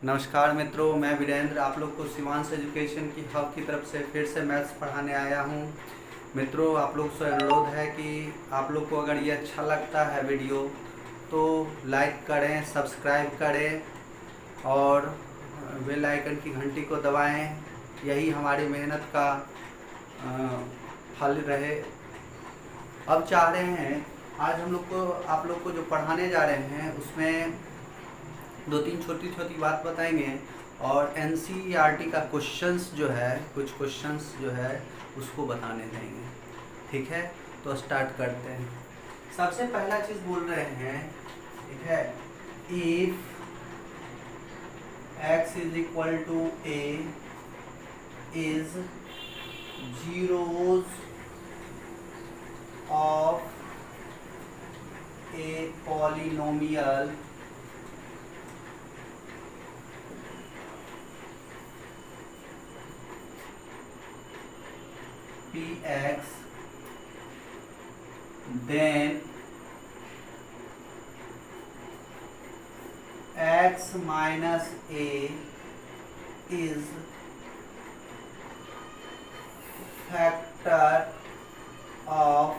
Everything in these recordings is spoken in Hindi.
नमस्कार मित्रों, मैं वीरेंद्र आप लोग को शिवांश एजुकेशन की हब की तरफ से फिर से मैथ्स पढ़ाने आया हूँ। मित्रों, आप लोग से अनुरोध है कि आप लोग को अगर ये अच्छा लगता है वीडियो तो लाइक करें, सब्सक्राइब करें और बेल आइकन की घंटी को दबाएं। यही हमारी मेहनत का फल रहे। अब चाह रहे हैं आज हम लोग को आप लोग को जो पढ़ाने जा रहे हैं उसमें दो तीन छोटी छोटी बात बताएंगे और एनसीईआरटी का क्वेश्चंस जो है, कुछ क्वेश्चंस जो है उसको बताने देंगे। ठीक है, तो स्टार्ट करते हैं। सबसे पहला चीज़ बोल रहे हैं, ठीक है, if x is equal to a is zeros of a polynomial px, then x minus a is factor of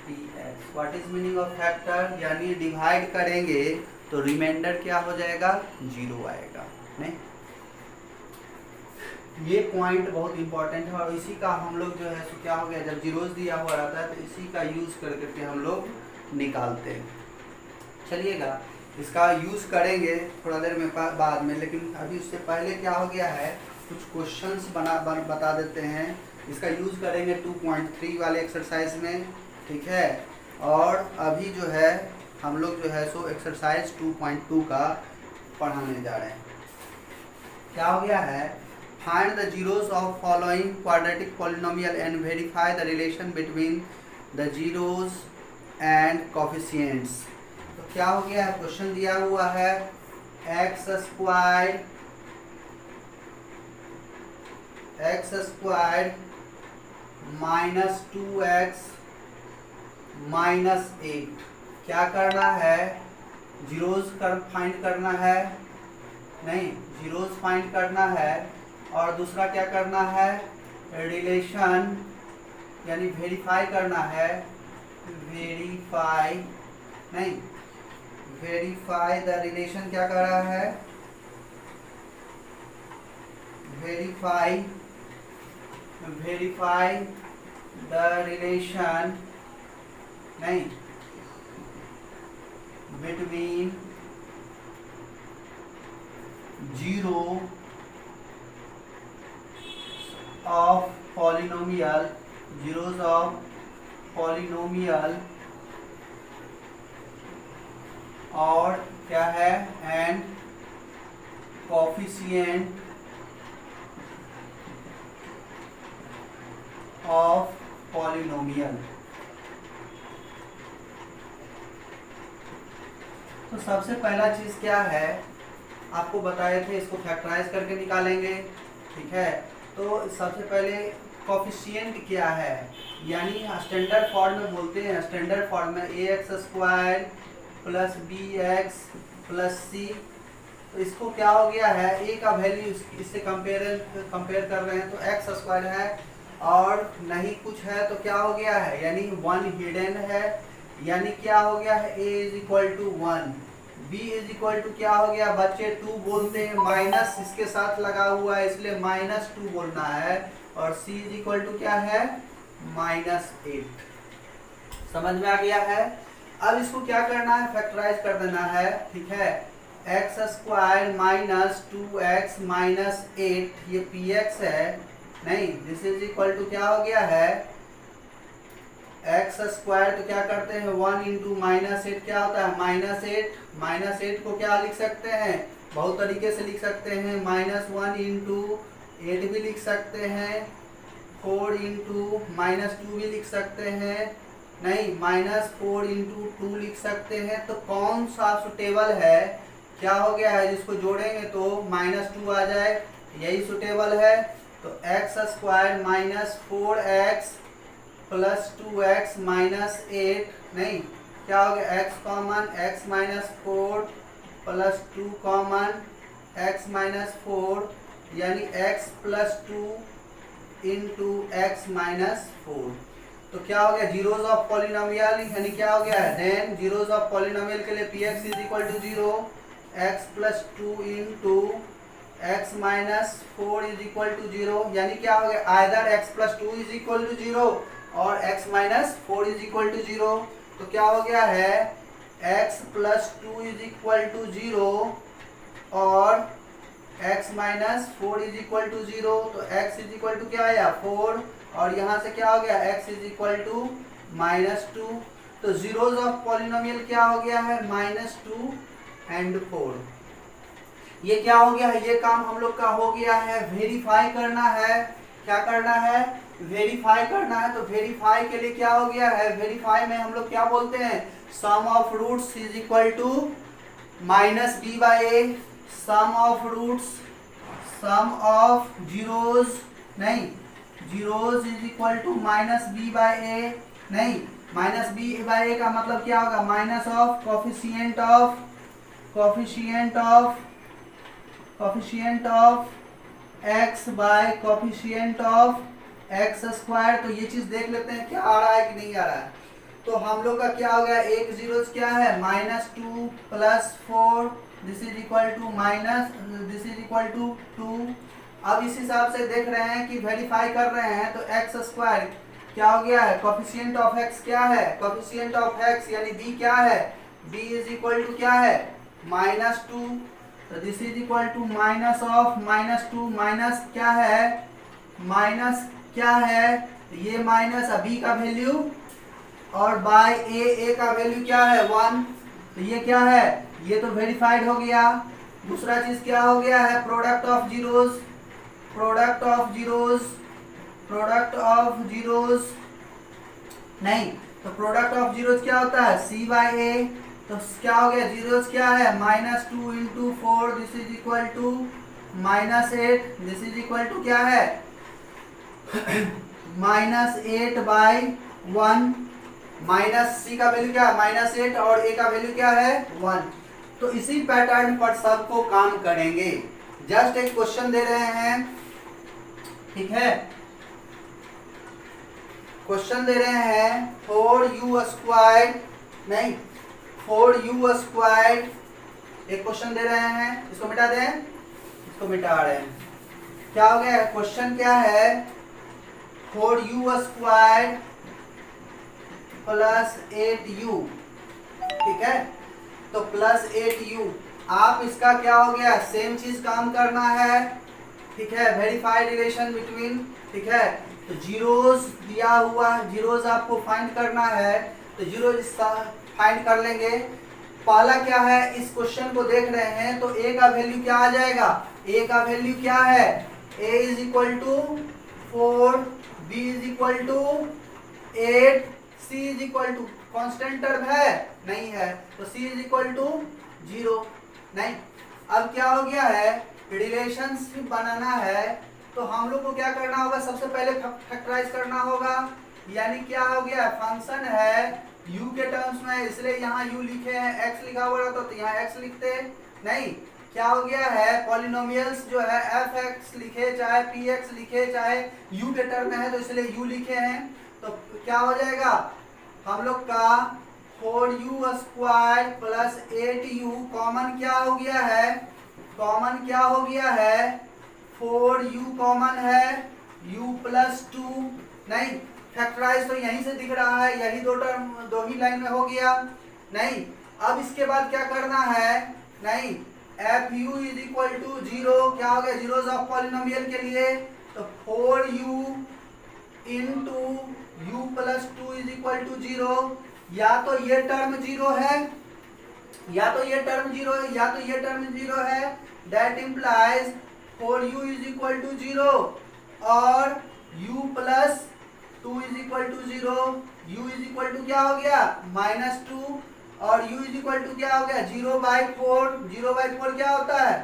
px। What is meaning of factor? यानी डिवाइड करेंगे तो रिमाइंडर क्या हो जाएगा? जीरो आएगा। नहीं, ये पॉइंट बहुत इंपॉर्टेंट है और इसी का हम लोग जो है सो क्या हो गया, जब जीरोस दिया हुआ रहता है तो इसी का यूज करके हम लोग निकालते हैं। चलिएगा, इसका यूज करेंगे थोड़ा देर में बाद में, लेकिन अभी उससे पहले क्या हो गया है, कुछ क्वेश्चंस बता देते हैं। इसका यूज करेंगे 2.3 वाले एक्सरसाइज में, ठीक है। और अभी जो है हम लोग जो है सो एक्सरसाइज 2.2 का पढ़ाने जा रहे हैं। क्या हो गया है, find the zeros of following quadratic polynomial and verify the relation between the zeros and coefficients. तो क्या हो गया है, क्वेश्चन दिया हुआ है x square minus 2x minus 8। क्या करना है, जीरोस फाइंड करना है, नहीं जीरोस फाइंड करना है। और दूसरा क्या करना है, रिलेशन यानी वेरीफाई करना है, वेरीफाई नहीं, वेरीफाई द रिलेशन। क्या कर रहा है, वेरीफाई द रिलेशन नहीं between zero of polynomial, zeros of polynomial और क्या है, and coefficient of polynomial। तो सबसे पहला चीज क्या है, आपको बताए थे इसको फैक्टराइज करके निकालेंगे, ठीक है। तो सबसे पहले कोफिशिएंट क्या है, यानी स्टैंडर्ड फॉर्म में बोलते हैं, स्टैंडर्ड फॉर्म में ax square plus bx plus c। तो इसको क्या हो गया है, a का वैल्यू इससे कंपेयर कर रहे हैं तो x स्क्वायर है और नहीं कुछ है तो क्या हो गया है, यानी 1 हिडन है, यानी क्या हो गया है, a is equal to 1, b is equal to क्या हो गया, बच्चे 2 बोलते हैं, माइनस इसके साथ लगा हुआ है इसलिए -2 बोलना है, और c इज इक्वल टू क्या है, -8। समझ में आ गया है। अब इसको क्या करना है, फैक्टराइज कर देना है, ठीक है। x square minus 2x minus 8 ये px है, नहीं दिस इज इक्वल टू क्या हो गया है, एक्स स्क्वायर। तो क्या करते हैं, 1 इंटू -8 क्या होता है, -8। -8 को क्या लिख सकते हैं, बहुत तरीके से लिख सकते हैं, -1 इंटू 8 भी लिख सकते हैं, 4 इंटू -2 भी लिख सकते हैं, नहीं -4 इंटू 2 लिख सकते हैं। तो कौन सा सुटेबल है, क्या हो गया है, जिसको जोड़ेंगे तो -2 आ जाए, यही सुटेबल है। तो x square minus 4x plus 2x minus 8, नहीं क्या हो गया, x common, x minus 4 plus 2 common, x minus 4 यानी x plus 2 into x minus 4। तो क्या हो गया, जीरोज ऑफ पॉलिनोमियल यानी क्या हो गया है, देन जीरोज ऑफ पॉलिनोमियल के लिए p x is equal to 0, x plus 2 into x minus 4 is equal to 0, यानी क्या हो गया, either x plus 2 is equal to 0 और x minus 4 is equal to 0। तो क्या हो गया है, x plus 2 is equal to 0 और x minus 4 is equal to 0। तो x इज इक्वल टू क्या आया, 4, और यहाँ से क्या हो गया, x is equal to minus 2। तो जीरोज ऑफ पॉलिनोमियल क्या हो गया है, माइनस 2 एंड 4। ये क्या हो गया है, ये काम हम लोग का हो गया है। वेरीफाई करना है, क्या करना है, वेरीफाई करना है। तो वेरीफाई के लिए क्या हो गया है, वेरीफाई में हम लोग क्या बोलते हैं, sum of roots is equal to minus B by A, sum of roots, sum of zeros नहीं, zeros is equal to minus B by A नहीं, माइनस बी बाई ए का मतलब क्या होगा, minus of coefficient of, coefficient of, coefficient of X by coefficient of X square. तो ये चीज देख लेते हैं क्या आ रहा है कि नहीं आ रहा है। तो हम लोग का क्या हो गया, एक जीरो क्या है, minus 2 plus 4, this is equal to minus, this is equal to 2। अब इस हिसाब से देख रहे हैं कि वेरीफाई कर रहे हैं, तो एक्स स्क्वायर क्या हो गया है, कोफिशिएंट ऑफ एक्स क्या है, कोफिशिएंट ऑफ एक्स यानी बी क्या है, बी इज इक्वल टू क्या है, माइनस 2। तो this is equal to minus of minus 2, minus क्या है, माइनस क्या है, तो ये माइनस बी का वैल्यू और बाय ए का वैल्यू क्या है, 1। तो ये क्या है, ये तो वेरीफाइड हो गया। दूसरा चीज क्या हो गया है, product of zeros, product of zeros, product of zeros नहीं, तो प्रोडक्ट ऑफ जीरोज क्या होता है, सी बाई ए। तो क्या हो गया, जीरोज क्या है, minus 2 into 4, this is equal to minus 8, this is equal to क्या है, माइनस 8 बाई 1, माइनस सी का वैल्यू क्या है, माइनस 8 और ए का वैल्यू क्या है, 1। तो इसी पैटर्न पर सबको काम करेंगे। जस्ट एक क्वेश्चन दे रहे हैं, ठीक है, क्वेश्चन दे रहे हैं 4u स्क्वायर नहीं, 4u स्क्वायर, एक क्वेश्चन दे रहे हैं, इसको मिटा दें, इसको मिटा रहे हैं। क्या हो गया, क्वेश्चन क्या है, 4u स्क्वायर प्लस 8u, ठीक है, तो प्लस 8u। आप इसका क्या हो गया, सेम चीज काम करना है, ठीक है, वेरीफाई रिलेशन बिटवीन, ठीक है। तो जीरोज दिया हुआ, जीरोज आपको फाइंड करना है, तो जीरोज फाइंड कर लेंगे। पहला क्या है, इस क्वेश्चन को देख रहे हैं, तो a का वैल्यू क्या आ जाएगा, a का वैल्यू क्या है, a is equal to 4, b is equal to 8, c is equal to, constant term है नहीं है, तो c इज इक्वल टू 0 नहीं। अब क्या हो गया है, रिलेशनशिप बनाना है, तो हम लोग को क्या करना होगा, सबसे पहले फैक्टराइज करना होगा। यानी क्या हो गया, फंक्शन है u के टर्म्स में, इसलिए यहाँ u लिखे हैं, x लिखा हुआ रहता तो यहाँ x लिखते नहीं। क्या हो गया है, पॉलिनोमियल्स जो है f(x) लिखे चाहे p(x) लिखे चाहे u के टर्म में है, तो इसलिए u लिखे हैं। तो क्या हो जाएगा, हम लोग का 4u square plus 8u common क्या हो गया है, कॉमन क्या हो गया है, 4u कॉमन है, u प्लस 2 नहीं, फैक्टराइज तो यहीं से दिख रहा है, यही दो टर्म दो ही लाइन में हो गया नहीं। अब इसके बाद क्या करना है, नहीं, fu इज इक्वल टू 0, क्या हो गया, जीरोज ऑफ पॉलिनोमियल के लिए, तो 4u into u plus 2 is equal to 0। या तो ये टर्म 0 है, या तो ये टर्म 0 है, या तो ये टर्म 0 है, that implies 4u is equal to 0 और u plus 2 is equal to 0, u is equal to क्या हो गया, माइनस 2 और u इज इक्वल टू क्या हो गया, 0/4, 0/4 क्या होता है,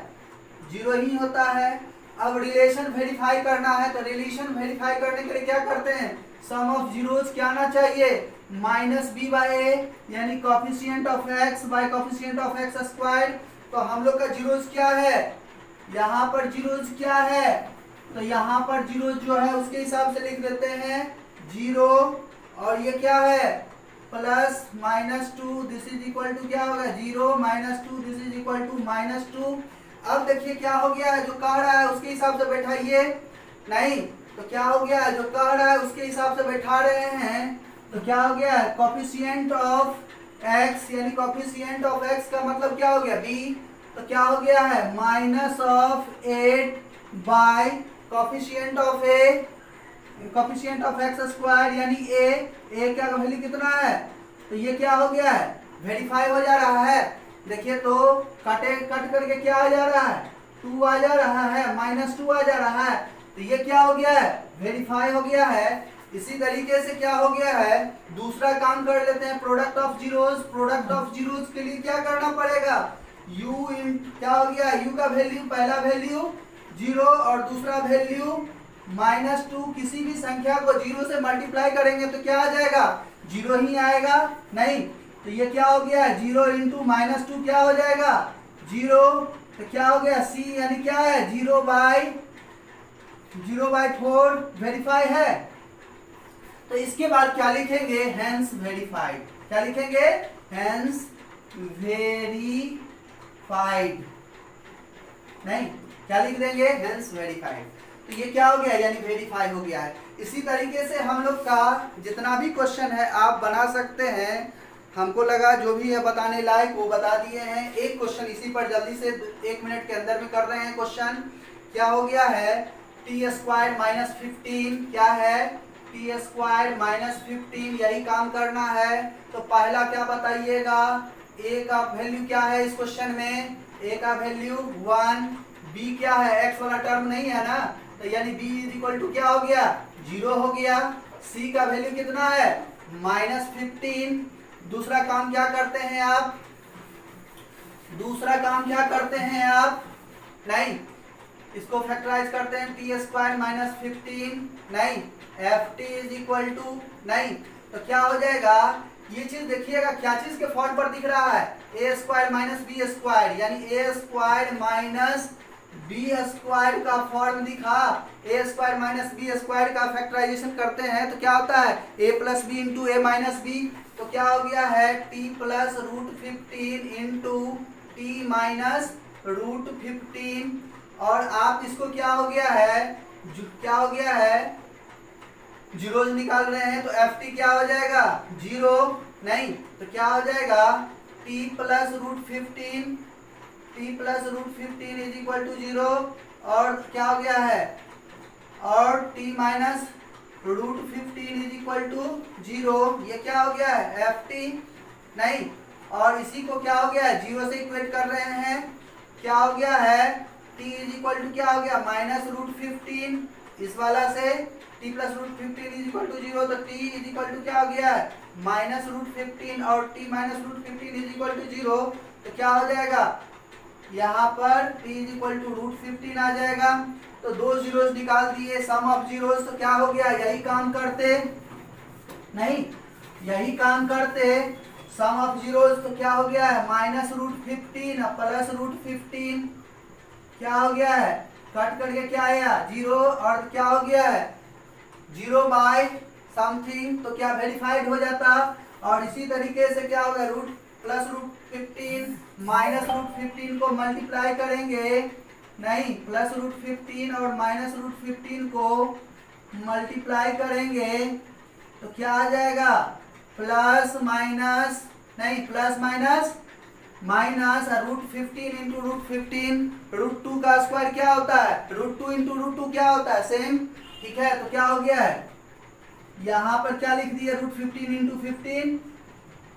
0 ही होता है। अब रिलेशन वेरीफाई करना है, तो रिलेशन वेरीफाई करने के लिए क्या करते हैं, सम ऑफ जीरोज क्या आना चाहिए, माइनस बी बाई ए, यानी coefficient of X by coefficient of X square. तो हम लोग का जीरोज क्या है, यहाँ पर जीरोज क्या है, तो यहाँ पर जीरो जो है उसके हिसाब से लिख देते हैं जीरो, और ये क्या है plus minus two, this is equal to क्या होगा zero minus two, this is equal to minus two. अब देखिए क्या हो गया है, जो कह रहा है उसके हिसाब से बैठाइए, नहीं तो क्या हो गया है, जो कह रहा है उसके हिसाब से बैठा रहे हैं, तो क्या हो गया है कोफिशिएंट ऑफ x, यानी कोफिशिएंट ऑफ x का मतलब क्या हो गया b, तो क्या हो गया है minus of 8 bye coefficient of x square, यानी a का वैल्यू कितना है, तो ये क्या हो गया है वेरीफाई हो जा रहा है। देखिए तो कट करके क्या आ जा रहा है 2 आ जा रहा है, माइनस 2 आ जा रहा है, तो ये क्या हो गया है वेरीफाई हो गया है। इसी तरीके से क्या हो गया है, दूसरा काम कर लेते हैं product of zeros. Product of zeros के लिए क्या करना पड़ेगा, u इन क्या हो गया u का वैल्यू, पहला वैल्यू जीरो और दूसरा वैल्यू माइनस टू, किसी भी संख्या को जीरो से मल्टीप्लाई करेंगे तो क्या आ जाएगा जीरो ही आएगा, नहीं तो ये क्या हो गया जीरो इंटू माइनस टू क्या हो जाएगा जीरो, तो क्या हो गया c यानी क्या है जीरो बाई 4 वेरीफाई है। तो इसके बाद क्या लिखेंगे हेंस वेरीफाइड, क्या लिखेंगे हेंस वेरीफाइड, नहीं क्या लिख देंगे हेंस वेरीफाइड। तो ये क्या हो गया यानी वेरीफाई हो गया है। इसी तरीके से हम लोग का जितना भी क्वेश्चन है आप बना सकते हैं, हमको लगा जो भी है बताने लायक वो बता दिए हैं। एक क्वेश्चन इसी पर जल्दी से 1 मिनट के अंदर में कर रहे हैं। क्वेश्चन क्या हो गया है टी स्क्वायर माइनस 15, क्या है टी स्क्वायर माइनस 15, यही काम करना है। तो पहला क्या बताइएगा, ए का वैल्यू क्या है इस क्वेश्चन में, ए का वैल्यू 1, बी क्या है एक्स वाला टर्म नहीं है ना, तो यानी b इज इक्वल टू क्या हो गया 0 हो गया। c का वैल्यू कितना है माइनस 15। दूसरा काम क्या करते हैं आप, दूसरा काम क्या करते हैं आप, नहीं इसको फैक्टराइज करते हैं टी स्क्वायर माइनस 15, नहीं if T is equal to, नहीं तो क्या हो जाएगा, ये चीज देखिएगा क्या चीज के फॉर्म पर दिख रहा है A square minus B square, यानी A square minus B square का फॉर्म दिखा। A square minus B square का फैक्टराइजेशन करते हैं तो क्या होता है A plus B into A minus B, तो क्या हो गया है T plus root 15 into T minus root 15, और आप इसको क्या हो गया है क्या हो गया है जीरोज निकाल रहे हैं तो एफ टी क्या हो जाएगा 0, नहीं तो क्या हो जाएगा T plus root 15, T plus root 15 is equal to 0, और क्या हो गया है और T minus root 15 is equal to 0, ये क्या हो गया है एफ टी, नहीं और इसी को क्या हो गया है 0 से इक्वेट कर रहे हैं, क्या हो गया है t इज इक्वल टू क्या हो गया माइनस रूट 15, इस वाला से t plus root 15 is equal to 0, तो t इज इक्वल टू क्या हो गया है माइनस रूट 15 और t minus root 15 is equal to 0, तो क्या हो जाएगा यहाँ पर t is equal to root 15 आ जाएगा। तो दो जीरोस निकाल दिए सम ऑफ जीरोस, तो क्या हो गया यही काम करते, नहीं यही काम करते सम ऑफ जीरोस, तो क्या हो गया है माइनस रूट 15 प्लस रूट 15, क्या हो गया है कट करके क्या आया 0, और क्या हो गया है 0 बाय समथिंग, तो क्या वेरीफाइड हो जाता। और इसी तरीके से क्या होगा root plus root 15 minus root 15 को मल्टीप्लाई करेंगे, नहीं प्लस रूट 15 और माइनस रूट 15 को मल्टीप्लाई करेंगे तो क्या आ जाएगा प्लस माइनस, नहीं plus minus minus root 15 into root 15, root 2 का स्क्वायर क्या होता है रूट 2 इंटू रूट 2 क्या होता है सेम, ठीक है। तो क्या हो गया है यहाँ पर क्या लिख दिया root 15 into 15,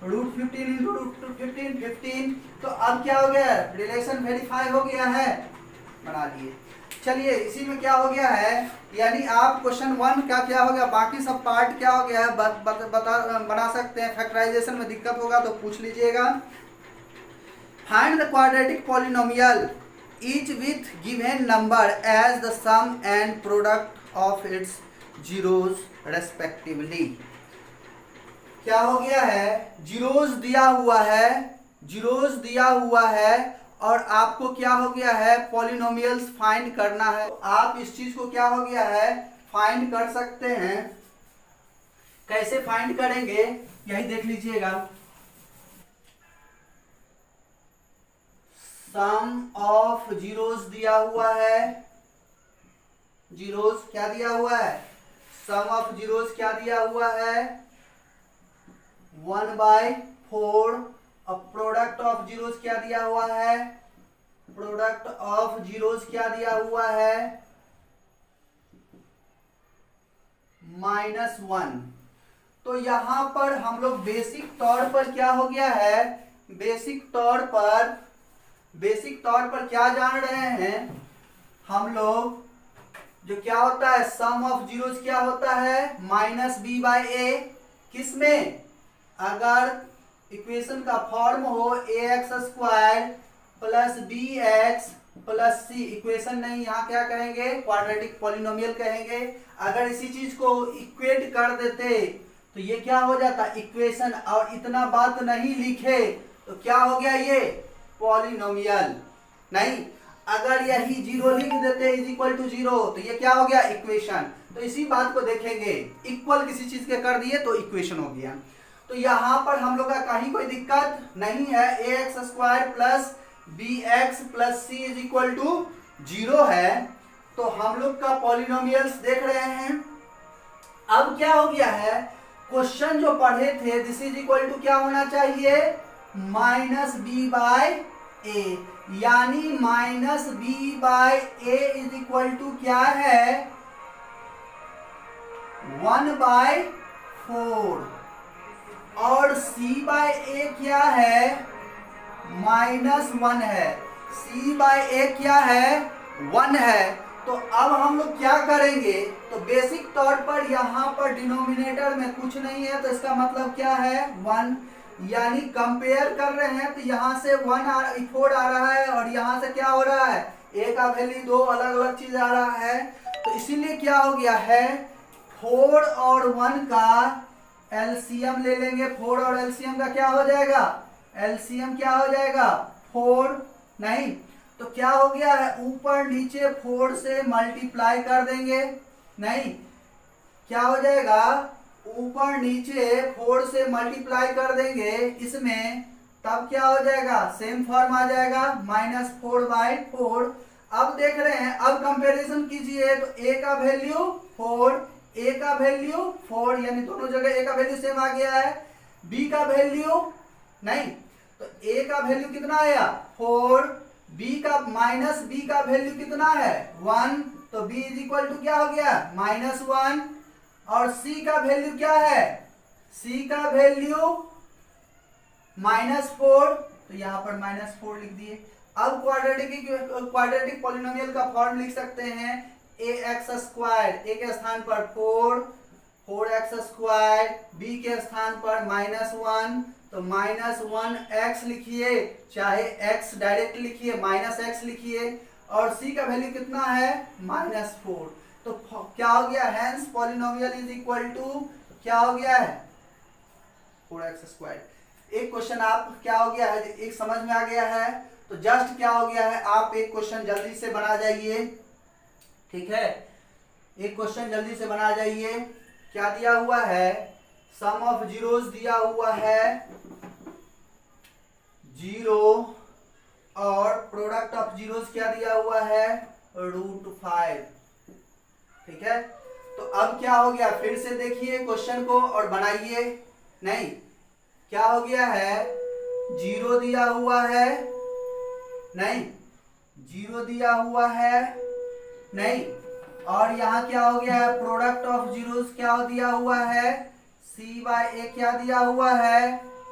root 15 into root 15, तो अब क्या हो गया रिलेशन वेरीफाई हो गया है, बना दिए। चलिए इसी में क्या हो गया है, यानी आप क्वेश्चन 1 का क्या हो गया, बाकी सब पार्ट क्या हो गया है बना सकते हैं। फैक्टराइजेशन में दिक्कत होगा तो पूछ लीजिएगा। Find the quadratic polynomial each with given number as the sum and product of its zeros respectively। क्या हो गया है जीरोस दिया हुआ है, जीरोस दिया हुआ है और आपको क्या हो गया है, पॉलिनोमियल्स फाइंड करना है। तो आप इस चीज को क्या हो गया है, फाइंड कर सकते हैं। कैसे फाइंड करेंगे यही देख लीजिएगा। सम ऑफ जीरोस दिया हुआ है, जीरोस क्या दिया हुआ है, सम ऑफ जीरोस क्या दिया हुआ है, 1/4। अब प्रोडक्ट ऑफ जीरोस क्या दिया हुआ है, प्रोडक्ट ऑफ जीरोस क्या दिया हुआ है, -1। तो यहां पर हम लोग बेसिक तौर पर क्या हो गया है, बेसिक तौर पर क्या जान रहे हैं हम लोग, जो क्या होता है सम ऑफ जीरोस क्या होता है, -b/a। किसमें, अगर इक्वेशन का फॉर्म हो ax² plus bx plus c, equation नहीं, यहाँ क्या कहेंगे, क्वाड्रेटिक पॉलिनोमियल कहेंगे। अगर इसी चीज को इक्वेट कर देते तो ये क्या हो जाता, इक्वेशन, और इतना बात नहीं लिखे तो क्या हो गया, ये पॉलिनोमियल। नहीं, अगर यही 0 लिख देते =0 तो ये क्या हो गया, इक्वेशन। तो इसी बात को देखेंगे, इक्वल किसी चीज के कर दिए तो इक्वेशन हो गया। तो यहां पर हम लोग का कहीं कोई दिक्कत नहीं है, ax² plus bx plus c =0 है। तो हम लोग का पॉलिनोमियल्स देख रहे हैं। अब क्या हो गया है, क्वेश्चन जो पढ़े थे दिस इज इक्वल टू क्या होना चाहिए, -b/a, यानी -b/a इज इक्वल टू क्या है, 1/4। और c/a क्या है, -1 है। c/a क्या है, 1 है। तो अब हम लोग क्या करेंगे, तो बेसिक तौर पर यहाँ पर डिनोमिनेटर में कुछ नहीं है, तो इसका मतलब क्या है, 1, यानी कंपेयर कर रहे हैं तो यहाँ से 4 आ रहा है और यहाँ से क्या हो रहा है, a का वैल्यू 2 अलग अलग चीज आ रहा है। तो इसीलिए क्या हो गया है, 4 और 1 का एलसीएम ले लेंगे। 4 और एलसीएम का क्या हो जाएगा, एलसीएम क्या हो जाएगा, 4। नहीं तो क्या हो गया है, ऊपर नीचे 4 से मल्टीप्लाई कर देंगे। नहीं, क्या हो जाएगा, ऊपर नीचे 4 से मल्टीप्लाई कर देंगे इसमें, तब क्या हो जाएगा, सेम फॉर्म आ जाएगा, -4/4। अब देख रहे हैं, अब कंपैरिजन कीजिए तो a का वैल्यू 4, a का वैल्यू 4, यानी दोनों जगह a का वैल्यू सेम आ गया है। b का वैल्यू नहीं, तो a का वैल्यू कितना आया, 4, b का वैल्यू कितना है, 1, तो b इज इक्वल टू क्या हो गया, -1। और c का वैल्यू क्या है, c का वैल्यू -4, तो यहां पर -4 लिख दिए। अब क्वाड्रेटिक पॉलिनोमियल का फॉर्म लिख सकते हैं, ax², a के स्थान पर 4x², b के स्थान पर -1, तो -1x लिखिए, चाहे x डायरेक्ट लिखिए, -x लिखिए, और c का वैल्यू कितना है, -4। तो क्या हो गया, hence polynomial is equal to क्या हो गया है, 4x²। एक क्वेश्चन आप क्या हो गया है, एक समझ में आ गया है। तो जस्ट क्या हो गया है, आप एक क्वेश्चन जल्दी से बना जाइए, ठीक है, एक क्वेश्चन जल्दी से बना जाइए। क्या दिया हुआ है, सम ऑफ जीरोस दिया हुआ है 0, और प्रोडक्ट ऑफ जीरोस क्या दिया हुआ है, √5, ठीक है। तो अब क्या हो गया, फिर से देखिए क्वेश्चन को और बनाइए। नहीं, क्या हो गया है, 0 दिया हुआ है, नहीं 0 दिया हुआ है, नहीं, और यहाँ क्या हो गया है, प्रोडक्ट ऑफ जीरोस क्या दिया हुआ है, c/a क्या दिया हुआ है,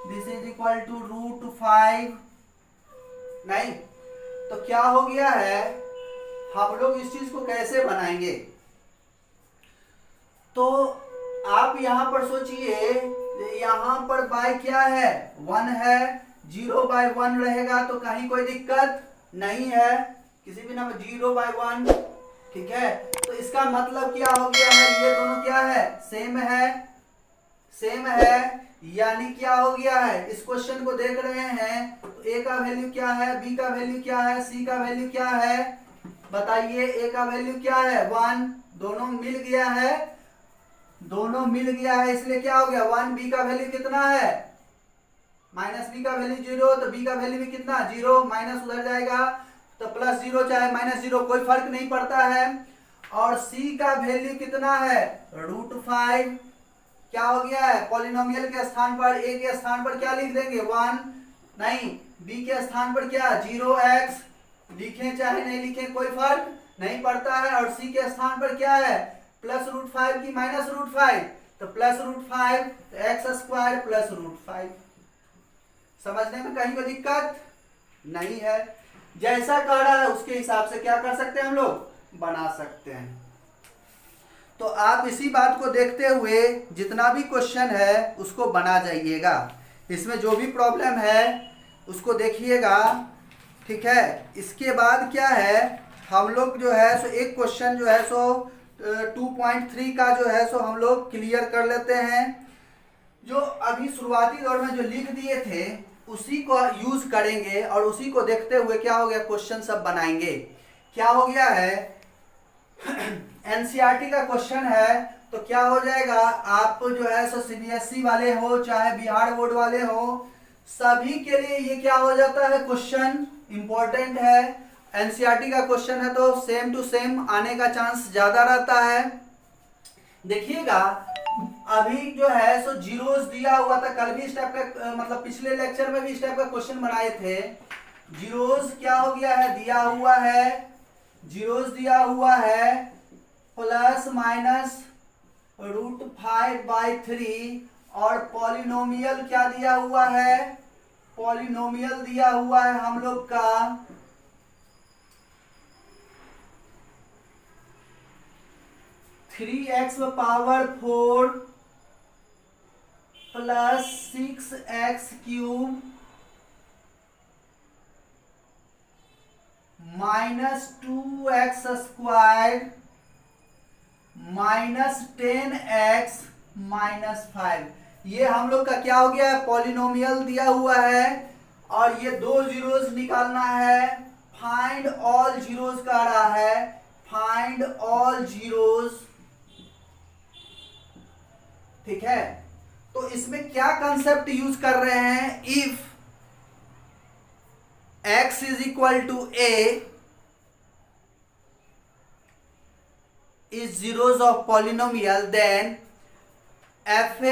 दिस इज इक्वल टू √5। नहीं, तो क्या हो गया है, हम लोग इस चीज को कैसे बनाएंगे। तो आप यहां पर सोचिए, यहां पर बाय क्या है, 1 है, 0/1 रहेगा तो कहीं कोई दिक्कत नहीं है, किसी भी नंबर 0/1, ठीक है। तो इसका मतलब क्या हो गया है, ये दोनों क्या है, सेम है, सेम है, यानी क्या हो गया है, इस क्वेश्चन को देख रहे हैं तो ए का वैल्यू क्या है, बी का वैल्यू क्या है, सी का वैल्यू क्या है, बताइए। ए का वैल्यू क्या है 1, दोनों मिल गया है, दोनों मिल गया है, इसलिए क्या हो गया 1। बी का वैल्यू कितना है, माइनस बी का वैल्यू 0, तो बी का वैल्यू भी कितना 0, माइनस उधर जाएगा तो प्लस 0 चाहे माइनस 0 कोई फर्क नहीं पड़ता है। और सी का वैल्यू कितना है √5, क्या हो गया है, पॉलिनोमियल के स्थान पर ए के स्थान पर क्या लिख देंगे 1, नहीं बी के स्थान पर क्या 0x लिखें चाहे नहीं लिखें कोई फर्क नहीं पड़ता है। और सी के स्थान पर क्या है +√5 की -√5, तो +√5 तो x² +√5। समझने में कहीं कोई दिक्कत नहीं है, जैसा कह रहा है उसके हिसाब से क्या कर सकते हैं हम लोग बना सकते हैं। तो आप इसी बात को देखते हुए जितना भी क्वेश्चन है उसको बना जाइएगा, इसमें जो भी प्रॉब्लम है उसको देखिएगा, ठीक है। इसके बाद क्या है हम लोग जो है सो एक क्वेश्चन जो है सो 2.3 का जो है सो हम लोग क्लियर कर लेते हैं। जो अभी शुरुआती दौर में जो लिख दिए थे उसी को यूज करेंगे और उसी को देखते हुए क्या हो गया क्वेश्चन सब बनाएंगे। क्या हो गया है एनसीईआरटी का क्वेश्चन है, तो क्या हो जाएगा आप जो है सो सीबीएसई वाले हो चाहे बिहार बोर्ड वाले हो सभी के लिए ये क्या हो जाता है क्वेश्चन इंपॉर्टेंट है। एनसीईआरटी का क्वेश्चन है तो सेम टू सेम आने का चांस ज्यादा रहता है। देखिएगा अभी जो है सो जीरोस दिया हुआ था, कल भी इस टाइप का मतलब पिछले लेक्चर में भी इस टाइप का क्वेश्चन बनाए थे। जीरोस क्या हो गया है दिया हुआ है, जीरोस दिया हुआ है ±√5/3 और पॉलिनोमियल क्या दिया हुआ है, पॉलिनोमियल दिया हुआ है हम लोग का 3x⁴ + 6x³ -2x² -10x -5। ये हम लोग का क्या हो गया है पॉलिनोमियल दिया हुआ है और ये दो जीरोस निकालना है। फाइंड ऑल जीरोस कह रहा है, फाइंड ऑल जीरोस, ठीक है। तो इसमें क्या कंसेप्ट यूज कर रहे हैं, if x = a is zeros of polynomial then x -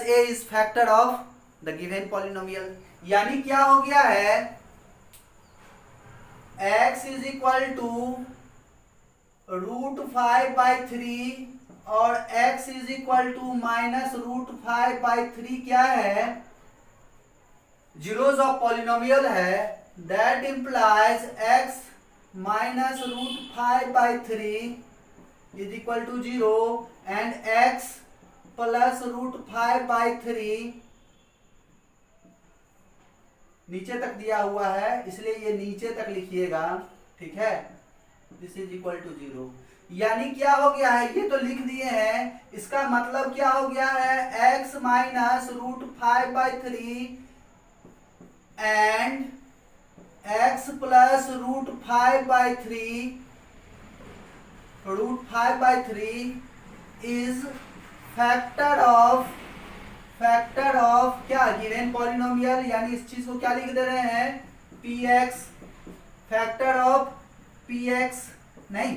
a is factor of the given polynomial। यानी क्या हो गया है x = √5/3 और x = -√5/3 क्या है जीरोस ऑफ पॉलिनोमियल है। That implies x -√5/3 = 0 and x +√5/3 नीचे तक दिया हुआ है इसलिए ये नीचे तक लिखिएगा, ठीक है। दिस इज इक्वल टू 0, यानी क्या हो गया है ये तो लिख दिए हैं, इसका मतलब क्या हो गया है x -√5/3 and x +√5/3 is factor of क्या गिवन पॉलिनोमियल, यानी इस चीज को क्या लिख दे रहे हैं px, फैक्टर ऑफ px नहीं,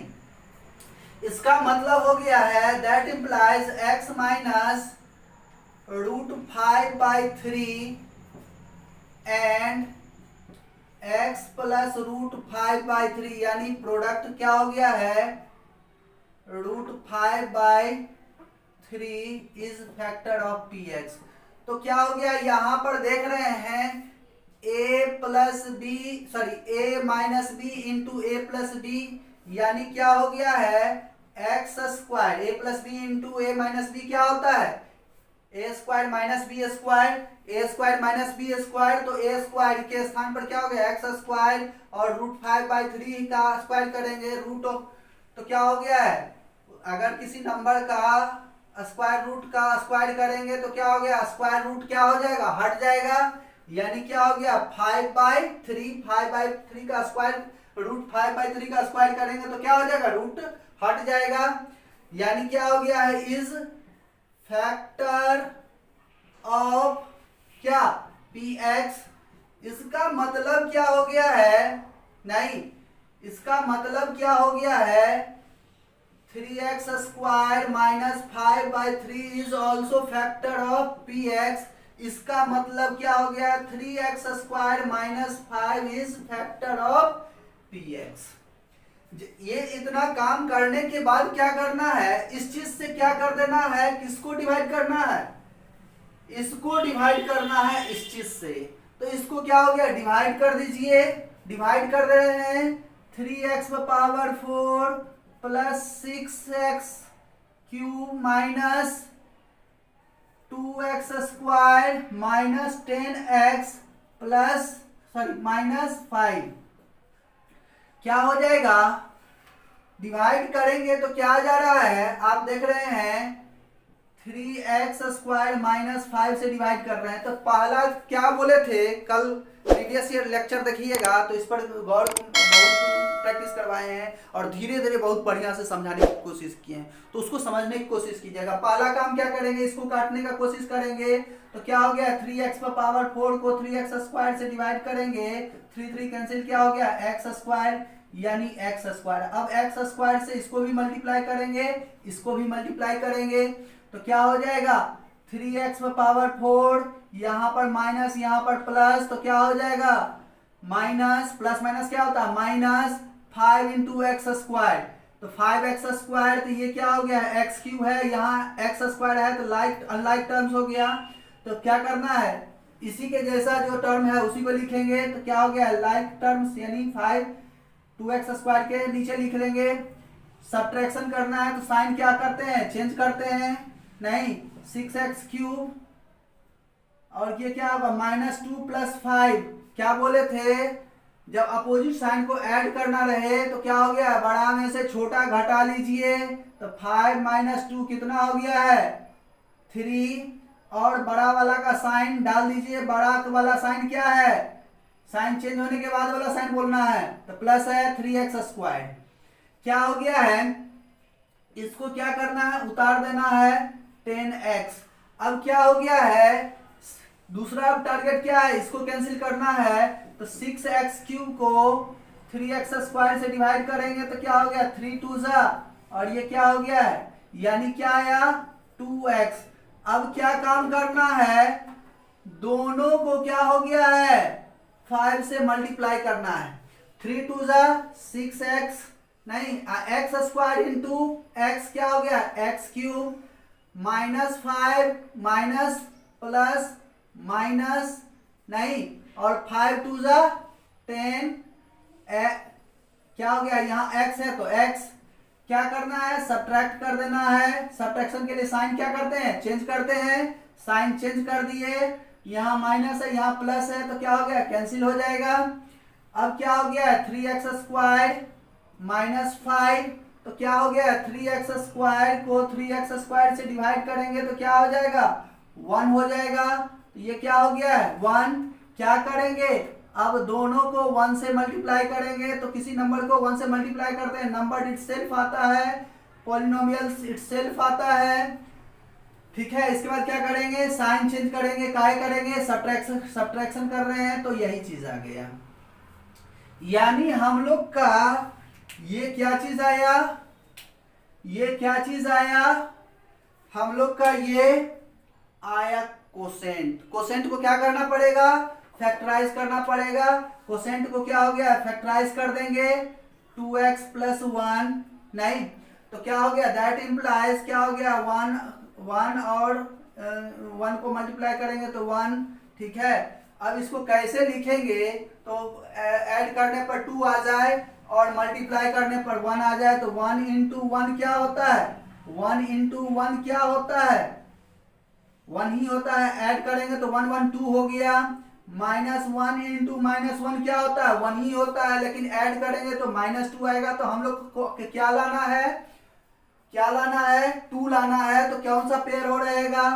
इसका मतलब हो गया है that implies x -√5/3 and x +√5/3 यानी प्रोडक्ट क्या हो गया है √5/3 इज फैक्टर ऑफ px। तो क्या हो गया यहां पर देख रहे हैं a - b into a + b, यानी क्या हो गया है x²। a + b into a - b क्या होता है a² - b², a² - b², तो a² के स्थान पर क्या हो गया x² और √5/3 का स्क्वायर करेंगे तो क्या हो गया है, अगर किसी नंबर का स्क्वायर रूट का स्क्वायर करेंगे तो क्या हो गया, स्क्वायर रूट क्या हो जाएगा, हट जाएगा, यानी क्या हो गया 5/3, 5/3 का स्क्वायर रूट 5/3 का स्क्वायर करेंगे तो क्या हो जाएगा, रूट हट जाएगा, यानी क्या हो गया है, इज फैक्टर ऑफ क्या px। इसका मतलब क्या हो गया है, नहीं, इसका मतलब क्या हो गया है, 3x square minus 5/3 is also factor of px। इसका मतलब क्या हो गया, 3x square minus 5 is factor of px। ये इतना काम करने के बाद क्या करना है, इस चीज से क्या कर देना है, किसको डिवाइड करना है, इसको डिवाइड करना है इस चीज से। तो इसको क्या हो गया, डिवाइड कर दीजिए, डिवाइड कर दे रहे हैं, 3x⁴ plus 6x³ minus 2x square minus 10x plus minus 5 क्या हो जाएगा, डिवाइड करेंगे तो क्या आ जा रहा है, आप देख रहे हैं 3x स्क्वायर माइनस 5 से डिवाइड कर रहे हैं। तो पहला क्या बोले थे कल, प्रीवियस ईयर लेक्चर देखिएगा तो इस पर गौर बहुत प्रैक्टिस करवाए हैं और धीरे धीरे बहुत बढ़िया से समझाने की कोशिश किए हैं, तो उसको समझने की कोशिश कीजिएगा। पहला काम क्या करेंगे, इसको काटने का कोशिश करेंगे तो क्या हो गया, 3x⁴ को 3x स्क्वायर से डिवाइड करेंगे, 3 कैंसिल, क्या हो गया x स्क्वायर, यानी x स्क्वायर। अब x स्क्वायर से इसको भी मल्टीप्लाई करेंगे, इसको भी मल्टीप्लाई करेंगे तो क्या हो जाएगा, 3x⁴, यहाँ पर माइनस यहाँ पर प्लस, तो क्या हो जाएगा, माइनस प्लस माइनस क्या होता है, माइनस 5 इंटू एक्स स्क्वायर, तो 5x स्क्वायर, तो ये क्या हो गया, x³ है, यहाँ x स्क्वायर है तो लाइक अनलाइक टर्म्स हो गया। तो क्या करना है, इसी के जैसा जो टर्म है उसी को लिखेंगे, तो क्या हो गया, लाइक टर्म्स, यानी 2x स्क्वायर के नीचे लिख लेंगे। सब्ट्रैक्शन करना है तो साइन क्या करते हैं, चेंज करते हैं, नहीं 6x³ और ये क्या होगा, -2 + 5, क्या बोले थे, जब अपोजिट साइन को ऐड करना रहे तो क्या हो गया, बड़ा में से छोटा घटा लीजिए, तो 5 - 2 कितना हो गया है, 3, और बड़ा वाला का साइन डाल दीजिए, बड़ा वाला साइन क्या है, साइन चेंज होने के बाद वाला साइन बोलना है, तो प्लस है 3x²। क्या हो गया है, इसको क्या करना है, उतार देना है 10x। अब क्या हो गया है, दूसरा टारगेट क्या है, इसको कैंसिल करना है, तो 6x³ को 3x² से डिवाइड करेंगे तो क्या हो गया, 3 2 जा, और ये क्या हो गया है, यानी क्या आया 2x। अब क्या काम करना है, दोनों को क्या हो गया है, 5 से मल्टीप्लाई करना है, 3 2 जा 6x, नहीं x² इंटू x क्या हो गया, x³ -5 माइनस प्लस माइनस, नहीं, और 5 2 जा 10, क्या हो गया, यहाँ x है तो x क्या करना है, सब्ट्रैक्ट कर देना है। सब्ट्रैक्शन के लिए साइन क्या करते हैं, चेंज करते हैं, साइन चेंज कर दिए, यहाँ माइनस है यहाँ प्लस है तो क्या हो गया, कैंसिल हो जाएगा। अब क्या हो गया, 3x² -5, तो क्या हो गया, 3x² को 3x² से डिवाइड करेंगे तो क्या हो जाएगा, 1 हो जाएगा, तो ये क्या हो गया है 1। क्या करेंगे, अब दोनों को 1 से मल्टीप्लाई करेंगे, तो किसी नंबर को 1 से मल्टीप्लाई करते हैं, नंबर इटसेल्फ आता है, पॉलिनोमियल इटसेल्फ आता है, ठीक है। इसके बाद क्या करेंगे, साइन चेंज करेंगे, काय करेंगे, सब्ट्रैक्शन कर रहे हैं, तो यही चीज आ गया। यानी हम लोग का ये क्या चीज आया, ये क्या चीज आया, हम लोग का ये आया कोसेंट। कोसेंट को क्या करना पड़ेगा, फैक्टराइज करना पड़ेगा। कोसेंट को क्या हो गया, फैक्टराइज कर देंगे, 2x + 1, नहीं तो क्या हो गया, दैट इंप्लाइज क्या हो गया, 1 और 1 को मल्टीप्लाई करेंगे तो 1, ठीक है। अब इसको कैसे लिखेंगे, तो ऐड करने पर 2 आ जाए और मल्टीप्लाई करने पर 1 आ जाए, तो 1 × 1 क्या होता है, 1 × 1 क्या होता है, 1 ही होता है। ऐड करेंगे तो 1 1 2 हो गया, -1 × -1 क्या होता है, 1 ही होता है, लेकिन ऐड करेंगे तो -2 आएगा। तो हम लोग को क्या लाना है, क्या लाना है, 2 लाना है, तो कौन सा पेयर हो रहेगा,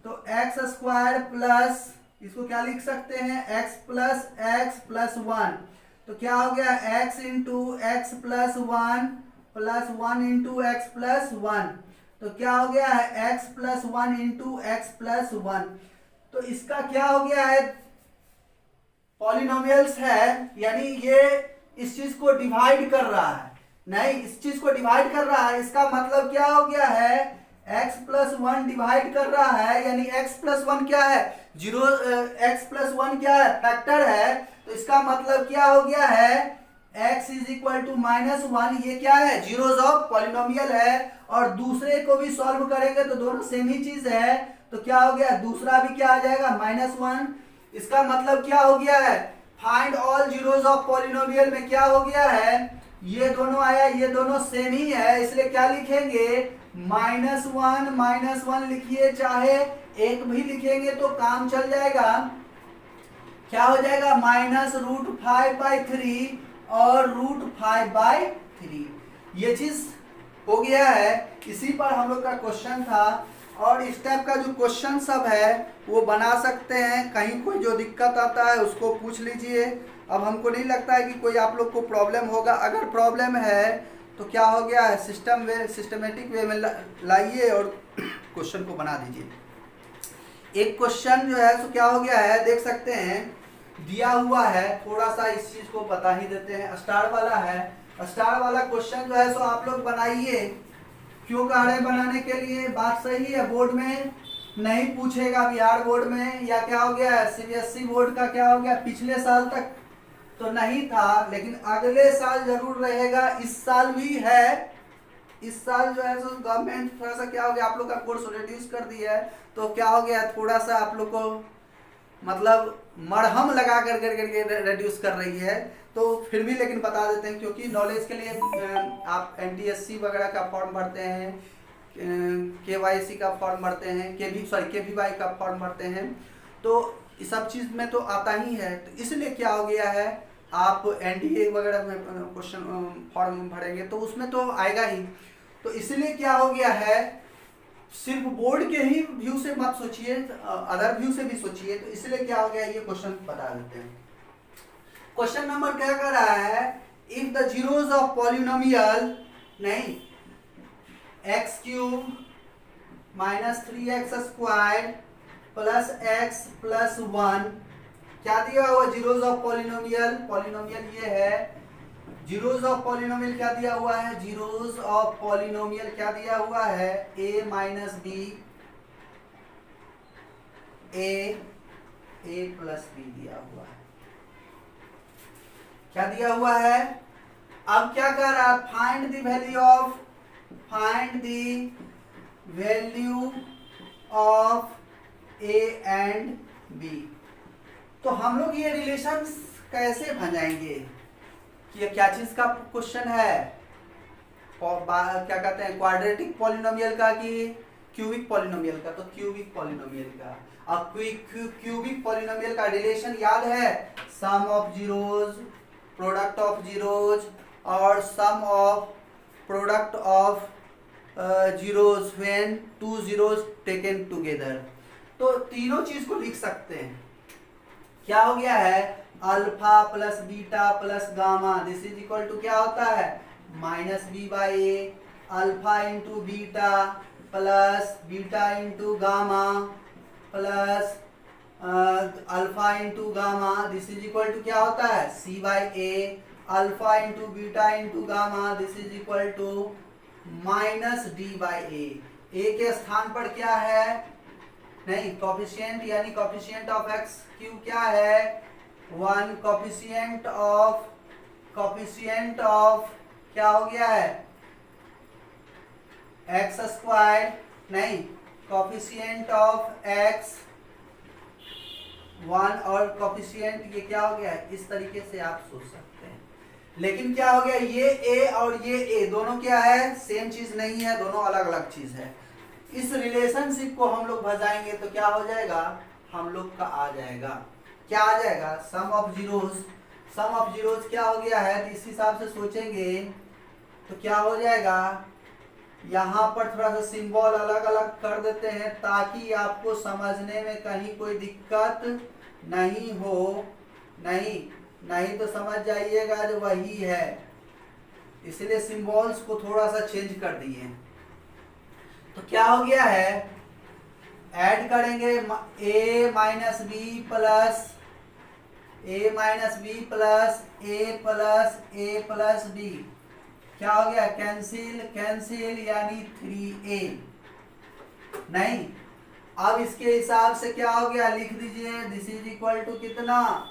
तो एक्स स्क्वायर प्लस, इसको क्या लिख सकते हैं, एक्स प्लस 1, तो क्या हो गया x into x plus one into x plus 1, तो क्या हो गया है x plus 1 into x plus 1। तो इसका क्या हो गया है, पॉलिनोमियल्स है, यानी ये इस चीज को डिवाइड कर रहा है, नहीं इस चीज को डिवाइड कर रहा है, इसका मतलब क्या हो गया है, x प्लस 1 डिवाइड कर रहा है, यानी x प्लस 1 क्या है, जीरो, x प्लस 1 क्या है, फैक्टर है, तो इसका मतलब क्या हो गया है, x इज इक्वल टू -1, ये क्या है, जीरोस ऑफ पॉलिनोमियल है, और दूसरे को भी सॉल्व करेंगे तो दोनों सेम ही चीज है, तो क्या हो गया, दूसरा भी क्या आ जाएगा, -1। इसका मतलब क्या हो गया है, find all zeros of polynomial में क्या हो गया है, ये दोनों आया, ये दोनों सेम ही है, इसलिए क्या लिखेंगे, -1 लिखिए, चाहे एक भी लिखेंगे तो काम चल जाएगा, क्या हो जाएगा, -√5/3 और √5/3, ये चीज हो गया है। इसी पर हम लोग का क्वेश्चन था, और इस टाइप का जो क्वेश्चन सब है वो बना सकते हैं, कहीं कोई जो दिक्कत आता है उसको पूछ लीजिए। अब हमको नहीं लगता है कि कोई आप लोग को प्रॉब्लम होगा, अगर प्रॉब्लम है तो क्या हो गया है, सिस्टमेटिक वे में लाइए और क्वेश्चन को बना दीजिए। एक क्वेश्चन जो है सो क्या हो गया है, देख सकते हैं, दिया हुआ है, थोड़ा सा इस चीज को बता ही देते हैं, स्टार वाला है, स्टार वाला क्वेश्चन जो है सो आप लोग बनाइए। क्यों कह रहे हैं बनाने के लिए, बात सही है, बोर्ड में नहीं पूछेगा, बिहार बोर्ड में, या क्या हो गया सीबीएसई बोर्ड का क्या हो गया, पिछले साल तक तो नहीं था, लेकिन अगले साल जरूर रहेगा, इस साल भी है, इस साल जो है सो गवर्नमेंट थोड़ा सा क्या हो गया, आप लोग का कोर्स रिड्यूस कर दिया है, तो क्या हो गया, थोड़ा सा आप लोग को मतलब मरहम लगा कर करके रिड्यूस कर रही है, तो फिर भी लेकिन बता देते हैं, क्योंकि नॉलेज के लिए आप एनटीएससी वगैरह का फॉर्म भरते हैं, केवाईसी का फॉर्म भरते हैं, केवीवाई का फॉर्म भरते हैं, तो इस सब चीज़ में तो आता ही है, तो इसलिए क्या हो गया है, आप एनडीए वगैरह में क्वेश्चन फॉर्म भरेंगे तो उसमें तो आएगा ही, तो इसलिए क्या हो गया है, सिर्फ बोर्ड के ही व्यू से मत सोचिए, अदर व्यू से भी सोचिए, तो इसलिए क्या हो गया, ये क्वेश्चन बता देते हैं। क्वेश्चन नंबर क्या कर रहा है, if the zeros of polynomial, नहीं, x³ -3x² plus x plus 1, क्या दिया हुआ, जीरोस ऑफ पॉलिनोमियल, पॉलिनोमियल ये है, जीरोस ऑफ पॉलिनोमियल क्या दिया हुआ है, जीरोस ऑफ पॉलिनोमियल क्या दिया हुआ है, a minus B, a plus B दिया हुआ है, क्या दिया हुआ है। अब क्या कर रहा है, find the value of a and b। तो हम लोग ये रिलेशंस कैसे भंजाएंगे, कि ये क्या चीज का क्वेश्चन है, और क्या कहते हैं, क्वाड्रेटिक पॉलिनोमियल का कि क्यूबिक पॉलिनोमियल का, तो क्यूबिक पॉलिनोमियल का। अब क्यूबिक पॉलिनोमियल का रिलेशन याद है, sum of zeros, product of zeros, और sum of product of zeros when two zeros taken together, तो तीनों चीज को लिख सकते हैं। क्या हो गया है, alpha plus beta plus gamma, this is equal to क्या होता है, -b/a, alpha into beta plus beta into gamma plus alpha into gamma, this is equal to क्या होता है, c/a, alpha into beta into gamma, this is equal to -d/a। a के स्थान पर क्या है, नहीं, कोफिशिएंट, यानी कोफिशिएंट ऑफ x³ क्या है, 1, कोफिशिएंट ऑफ क्या हो गया है, x², नहीं, कोफिशिएंट ऑफ x1 और कोफिशिएंट ये क्या हो गया है, इस तरीके से आप सोच सकते हैं। लेकिन क्या हो गया, ये a और ये a दोनों क्या है, सेम चीज नहीं है, दोनों अलग अलग चीज है। इस रिलेशनशिप को हम लोग भजाएंगे तो क्या हो जाएगा, हम लोग का आ जाएगा, क्या आ जाएगा, सम ऑफ जीरोस क्या हो गया है, तो इस हिसाब से सोचेंगे तो क्या हो जाएगा, यहाँ पर थोड़ा सा सिंबल अलग अलग कर देते हैं ताकि आपको समझने में कहीं कोई दिक्कत नहीं हो। नहीं तो समझ जाइएगा जो वही है, इसलिए सिंबल्स को थोड़ा सा चेंज कर दिए। तो क्या हो गया है, ऐड करेंगे a minus B plus a plus b, क्या हो गया, कैंसिल यानी 3a। नहीं, अब इसके हिसाब से क्या हो गया, लिख दीजिए दिस इज इक्वल टू कितना,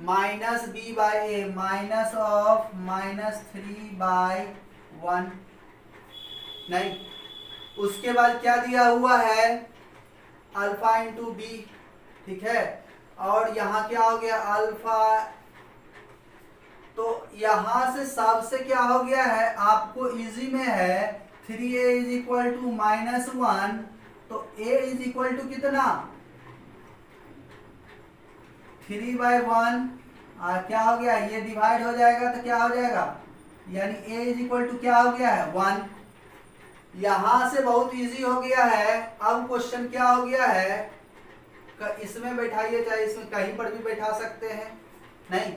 minus B by A, minus of -3/1। नहीं, उसके बाद क्या दिया हुआ है, अल्फा इंटू बी, ठीक है। और यहाँ क्या हो गया, अल्फा, तो यहां से सबसे क्या हो गया है, आपको इजी में है 3a इज इक्वल टू -1, तो a इज इक्वल टू कितना, 3/1। क्या हो गया, ये डिवाइड हो जाएगा तो क्या हो जाएगा, यानी a इज इक्वल टू क्या हो गया है, 1। यहां से बहुत इजी हो गया है। अब क्वेश्चन क्या हो गया है, इसमें बैठाइए, चाहे इसमें कहीं पर भी बैठा सकते हैं। नहीं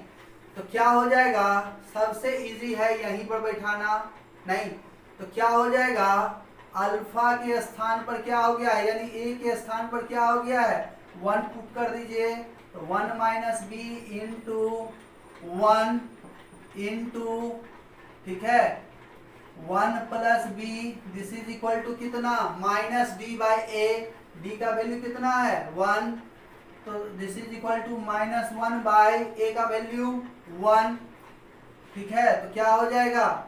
तो क्या हो जाएगा, सबसे इजी है यहीं पर बैठाना। नहीं तो क्या हो जाएगा, अल्फा के स्थान पर क्या हो गया है, यानी ए के स्थान पर क्या हो गया है, 1 पुट कर दीजिए। तो 1 माइनस बी इंटू 1 इंटू, ठीक है, 1 plus B, this is equal to कितना, minus B by A, B का वैल्यू कितना है 1, तो this is equal to -1 by A का वैल्यू 1, ठीक है। तो क्या हो जाएगा,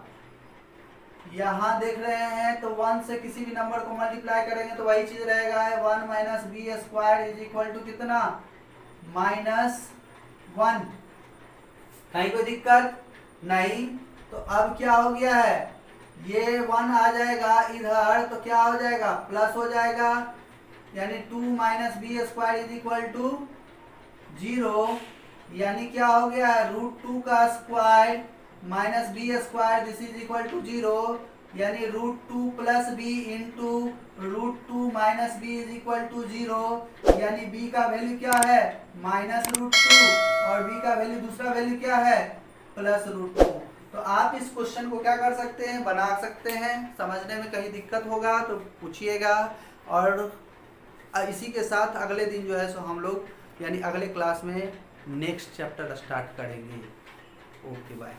यहां देख रहे हैं तो 1 से किसी भी नंबर को मल्टीप्लाई करेंगे तो वही चीज रहेगा, 1 minus B square is equal to कितना, -1। कहीं कोई दिक्कत नहीं। तो अब क्या हो गया है, ये 1 आ जाएगा इधर, तो क्या हो जाएगा, प्लस हो जाएगा, यानी 2 minus B square is equal to 0, यानी क्या हो गया, √2 का square minus B square, this is equal to 0, यानी √2 plus B into √2 minus B is equal to 0, यानी बी का वैल्यू क्या है, -√2, और बी का वैल्यू, दूसरा वैल्यू क्या है, +√2। तो आप इस क्वेश्चन को क्या कर सकते हैं, बना सकते हैं। समझने में कहीं दिक्कत होगा तो पूछिएगा। और इसी के साथ अगले दिन जो है सो हम लोग यानी अगले क्लास में नेक्स्ट चैप्टर स्टार्ट करेंगे। Okay bye.